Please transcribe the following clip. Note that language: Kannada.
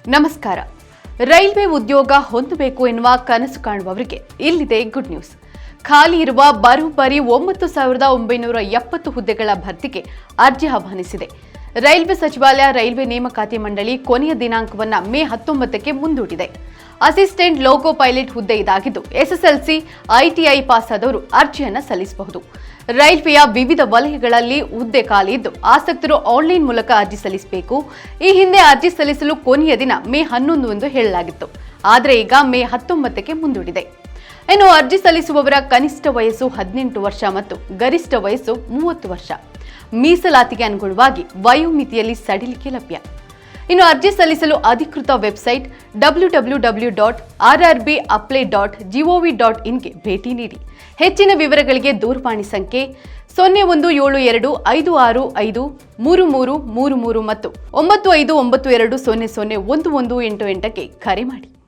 ನಮಸ್ಕಾರ. ರೈಲ್ವೆ ಉದ್ಯೋಗ ಹೊಂದಬೇಕು ಎನ್ನುವ ಕನಸು ಕಾಣುವವರಿಗೆ ಇಲ್ಲಿದೆ ಗುಡ್ ನ್ಯೂಸ್. ಖಾಲಿ ಇರುವ ಬರೋಬ್ಬರಿ 9,970 ಹುದ್ದೆಗಳ ಭರ್ತಿಗೆ ಅರ್ಜಿ ಆಹ್ವಾನಿಸಿದೆ. ರೈಲ್ವೆ ಸಚಿವಾಲಯ ರೈಲ್ವೆ ನೇಮಕಾತಿ ಮಂಡಳಿ ಕೊನೆಯ ದಿನಾಂಕವನ್ನು ಮೇ 19ಕ್ಕೆ ಮುಂದೂಡಿದೆ. ಅಸಿಸ್ಟೆಂಟ್ ಲೋಕೋ ಪೈಲಟ್ ಹುದ್ದೆ ಇದಾಗಿದ್ದು ಎಸ್ಎಸ್ಎಲ್ಸಿ ಐಟಿಐ ಪಾಸ್ ಆದವರು ಅರ್ಜಿಯನ್ನು ಸಲ್ಲಿಸಬಹುದು. ರೈಲ್ವೆಯ ವಿವಿಧ ವಲಯಗಳಲ್ಲಿ ಹುದ್ದೆ ಖಾಲಿ ಇದ್ದು ಆಸಕ್ತರು ಆನ್ಲೈನ್ ಮೂಲಕ ಅರ್ಜಿ ಸಲ್ಲಿಸಬೇಕು. ಈ ಹಿಂದೆ ಅರ್ಜಿ ಸಲ್ಲಿಸಲು ಕೊನೆಯ ದಿನ ಮೇ 11 ಎಂದು ಹೇಳಲಾಗಿತ್ತು. ಆದರೆ ಈಗ ಮೇ 19ಕ್ಕೆ ಮುಂದೂಡಿದೆ. ಇನ್ನು ಅರ್ಜಿ ಸಲ್ಲಿಸುವವರ ಕನಿಷ್ಠ ವಯಸ್ಸು 18 ವರ್ಷ ಮತ್ತು ಗರಿಷ್ಠ ವಯಸ್ಸು 30 ವರ್ಷ. ಮೀಸಲಾತಿಗೆ ಅನುಗುಣವಾಗಿ ವಯೋಮಿತಿಯಲ್ಲಿ ಸಡಿಲಿಕೆ ಲಭ್ಯ. ಇನ್ನು ಅರ್ಜಿ ಸಲ್ಲಿಸಲು ಅಧಿಕೃತ ವೆಬ್ಸೈಟ್ www.rrbapply.gov.in ಗೆ ಭೇಟಿ ನೀಡಿ. ಹೆಚ್ಚಿನ ವಿವರಗಳಿಗೆ ದೂರವಾಣಿ ಸಂಖ್ಯೆ 017256533333 ಮತ್ತು 9592001188ಕ್ಕೆ ಕರೆ ಮಾಡಿ.